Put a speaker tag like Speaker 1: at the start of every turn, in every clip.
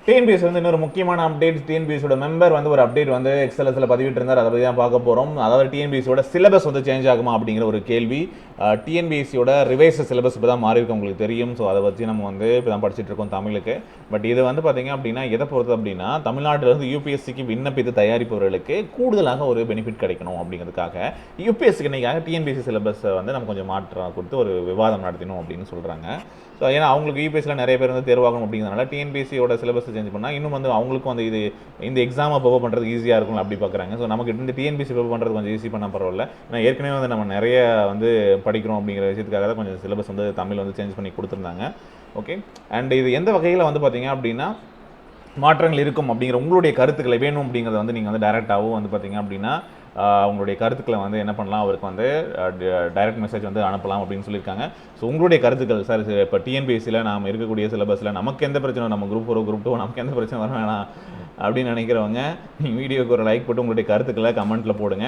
Speaker 1: TNPSC வந்து இன்னொரு முக்கியமான அப்டேட். டிஎன்பிஎஸ்சியோட மெம்பர் வந்து ஒரு அப்டேட் வந்து எக்ஸல்எஸ்ல பதிவிட்டு இருந்தார். அதை பற்றி தான் பார்க்க போகிறோம். அதாவது டிஎன்பிஎஸ்சியோட சிலபஸ் வந்து சேஞ்ச் ஆகுமா அப்படிங்கிற ஒரு கேள்வி. டிஎன்பிஎஸ்சியோட ரிவைஸ் சிலபஸ் இப்போ தான் மாறி இருக்கு, உங்களுக்கு தெரியும். ஸோ அதை வச்சு நம்ம வந்து இப்போ தான் படிச்சுட்டு இருக்கோம் தமிழுக்கு. பட் இது வந்து பார்த்தீங்க அப்படின்னா எதை பொறுத்து அப்படின்னா, தமிழ்நாட்டிலிருந்து யூபிஎஸ்சிக்கு விண்ணப்பித்து தயாரிப்பவர்களுக்கு கூடுதலாக ஒரு பெனிஃபிட் கிடைக்கணும் அப்படிங்கிறதுக்காக யூபிஎஸ்சிக்கு இன்னைக்காக டிஎன்பிஎஸ்சி சிலபஸை வந்து நம்ம கொஞ்சம் மாற்றம் கொடுத்து ஒரு விவாதம் நடத்தினோம் அப்படின்னு சொல்கிறாங்க. ஸோ ஏன்னா அவங்களுக்கு யூபிஎஸ்சியில் நிறைய பேர் வந்து தேர்வாகணும் அப்படிங்கிறதுனால டிஎன்பிஎஸ்சியோட சிலபஸ் சேஞ்ச் பண்ணால் இன்னும் வந்து அவங்களுக்கும் வந்து இது இந்த எக்ஸாமை ப்ரிப்பேர் பண்ணுறது ஈஸியாக இருக்கும் அப்படி பார்க்குறாங்க. ஸோ நமக்கு இந்த டிஎன்பிஎஸ்சி ப்ரிப்பேர் பண்ணுறது கொஞ்சம் ஈஸி பண்ண பரவாயில்ல. ஏன்னா ஏற்கனவே வந்து நம்ம நிறைய வந்து படிக்கிறோம் அப்படிங்கிற விஷயத்துக்காக தான் கொஞ்சம் சிலபஸ் வந்து தமிழ் வந்து சேஞ்ச் பண்ணி கொடுத்துருந்தாங்க. ஓகே, அண்ட் இது எந்த வகையில் வந்து பார்த்தீங்க அப்படின்னா மாற்றங்கள் இருக்கும் அப்படிங்கிற உங்களுடைய கருத்துக்களை வேணும் அப்படிங்கிறத வந்து நீங்கள் வந்து டைரெக்டாகவும் வந்து பார்த்தீங்க அப்படின்னா உங்களுடைய கருத்துக்களை வந்து என்ன பண்ணலாம், அவருக்கு வந்து டைரக்ட் மெசேஜ் வந்து அனுப்பலாம் அப்படின்னு சொல்லியிருக்காங்க. ஸோ உங்களுடைய கருத்துக்கள் சார், இப்போ டிஎன்பிஎஸ்சியில் நாம் இருக்கக்கூடிய சிலபஸில் நமக்கு எந்த பிரச்சனை, நம்ம குரூப் 4 குரூப் 2 நமக்கு எந்த பிரச்சனை வர வேணாம் அப்படின்னு நினைக்கிறவங்க வீடியோக்கு ஒரு லைக் போட்டு உங்களுடைய கருத்துக்களை கமெண்ட்டில் போடுங்க.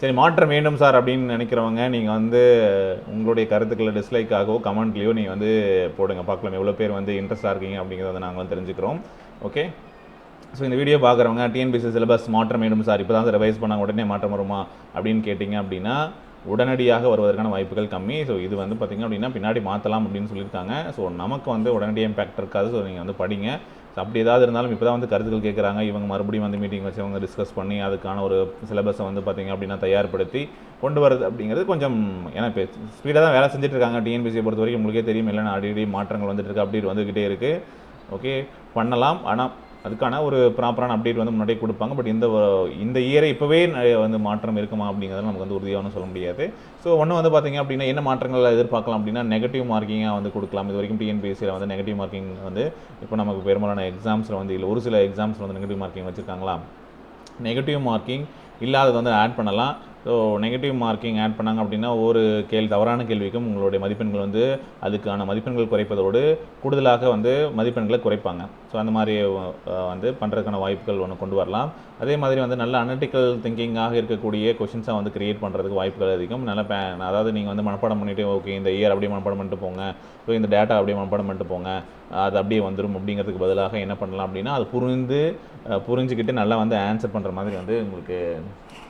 Speaker 1: சரி, மாற்றம் வேண்டும் சார் அப்படின்னு நினைக்கிறவங்க நீங்கள் வந்து உங்களுடைய கருத்துக்களை டிஸ்லைக்காகவோ கமெண்ட்லேயோ நீங்கள் வந்து போடுங்க. பார்க்கலாம் எவ்வளோ பேர் வந்து இன்ட்ரெஸ்டாக இருக்கீங்க அப்படிங்கிறத நாங்கள் வந்து தெரிஞ்சுக்கிறோம். ஓகே, ஸோ இந்த வீடியோ பார்க்குறவங்க டிஎன்பிஎஸ்சி சிலபஸ் மாற்றம் வேண்டும் சார், இப்போ தான் ரிவைஸ் பண்ணால் உடனே மாற்றம் வருமா அப்படின்னு கேட்டிங்க அப்படின்னா உடனடியாக வருவதற்கான வாய்ப்புகள் கம்மி. ஸோ இது வந்து பார்த்திங்க அப்படின்னா பின்னாடி மாற்றலாம் அப்படின்னு சொல்லியிருக்காங்க. ஸோ நமக்கு வந்து உடனடியாக இம்பேக்ட் இருக்காது. ஸோ நீங்கள் வந்து படிங்க. ஸோ அப்படி ஏதாவது இருந்தாலும் இப்போ தான் வந்து கருத்துக்கள் கேட்குறாங்க, இவங்க மறுபடியும் வந்து மீட்டிங் வச்சு அவங்க டிஸ்கஸ் பண்ணி அதுக்கான ஒரு சிலபஸை வந்து பார்த்திங்க அப்படின்னா தயார்படுத்தி கொண்டு வரது அப்படிங்கிறது கொஞ்சம் ஏன்னா இப்போ ஸ்பீடாக தான் வேலை செஞ்சுட்டு இருக்காங்க. டிஎன்பிஎஸ்சியை பொறுத்த வரைக்கும் உங்களுக்கே தெரியும், இல்லைன்னா அடிக்கடி மாற்றங்கள் வந்துட்டு இருக்கு, அப்டேட் வந்துக்கிட்டே இருக்குது. ஓகே, பண்ணலாம். ஆனால் அதுக்கான ஒரு ப்ராப்பரான அப்டேட் வந்து முன்னாடியே கொடுப்பாங்க. பட் இந்த இயரை இப்போவே வந்து மாற்றம் இருக்குமா அப்படிங்கிறத நமக்கு வந்து உறுதியாக சொல்ல முடியாது. ஸோ ஒன்று வந்து பார்த்திங்க அப்படின்னா என்ன மாற்றங்கள் எதிர்பார்க்கலாம் அப்படின்னா நெகட்டிவ் மார்க்கிங்காக வந்து கொடுக்கலாம். இது வரைக்கும் டிஎன்பிஎஸ்சியில் வந்து நெகட்டிவ் மார்க்கிங் வந்து இப்போ நமக்கு பெரும்பாலான எக்ஸாம்ஸில் வந்து இல்லை ஒரு சில எக்ஸாம்ஸில் வந்து நெகட்டிவ் மார்க்கிங் வச்சுருக்காங்களா, நெகட்டிவ் மார்க்கிங் இல்லாதது வந்து ஆட் பண்ணலாம். ஸோ நெகட்டிவ் மார்க்கிங் ஆட் பண்ணாங்க அப்படின்னா ஒரு தவறான கேள்விக்கும் உங்களுடைய மதிப்பெண்கள் வந்து அதுக்கான மதிப்பெண்கள் குறைப்பதோடு கூடுதலாக வந்து மதிப்பெண்களை குறைப்பாங்க. ஸோ அந்த மாதிரி வந்து பண்ணுறதுக்கான வாய்ப்புகள் ஒன்று கொண்டு வரலாம். அதே மாதிரி வந்து நல்ல அனலிட்டிக்கல் திங்கிங்காக இருக்கக்கூடிய கொஷின்ஸாக வந்து கிரியேட் பண்ணுறதுக்கு வாய்ப்புகள் அதிகம். நல்ல அதாவது நீங்கள் வந்து மனப்பாடம் பண்ணிவிட்டு ஓகே இந்த இயர் அப்படியே மனப்பாடம் பண்ணிட்டு போங்க, ஸோ இந்த டேட்டா அப்படியே மனப்பாடம் பண்ணிட்டு போங்க, அது அப்படியே வந்துடும் அப்படிங்கிறதுக்கு பதிலாக என்ன பண்ணலாம் அப்படின்னா அது புரிஞ்சுக்கிட்டு நல்லா வந்து ஆன்சர் பண்ணுற மாதிரி வந்து உங்களுக்கு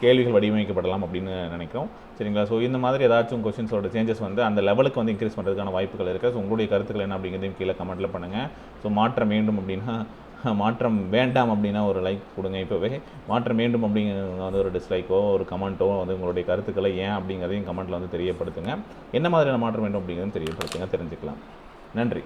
Speaker 1: கேள்விகள் வடிவமைக்கப்படலாம் அப்படின்னு நினைக்கிறோம். சரிங்களா? ஸோ இந்த மாதிரி ஏதாச்சும் கொஷின்ஸோட சேஞ்சஸ் வந்து அந்த லெவலுக்கு வந்து இன்க்ரீஸ் பண்ணுறதுக்கான வாய்ப்புகள் இருக்குது. ஸோ உங்களுடைய கருத்துக்கள் என்ன அப்படிங்கிறதையும் கீழே கமெண்ட்டில் பண்ணுங்கள். ஸோ மாற்றம் வேண்டும் அப்படின்னா மாற்றம் வேண்டாம் அப்படின்னா ஒரு லைக் கொடுங்க. இப்போவே மாற்றம் வேண்டும் அப்படிங்கிறது வந்து ஒரு டிஸ்லைக்கோ ஒரு கமெண்ட்டோ வந்து உங்களுடைய கருத்துக்களை ஏன் அப்படிங்கிறதையும் கமெண்ட்டில் வந்து தெரியப்படுத்துங்க. என்ன மாதிரியான மாற்றம் வேண்டும் அப்படிங்கிறதையும் தெரியப்படுத்துங்க, தெரிஞ்சுக்கலாம். நன்றி.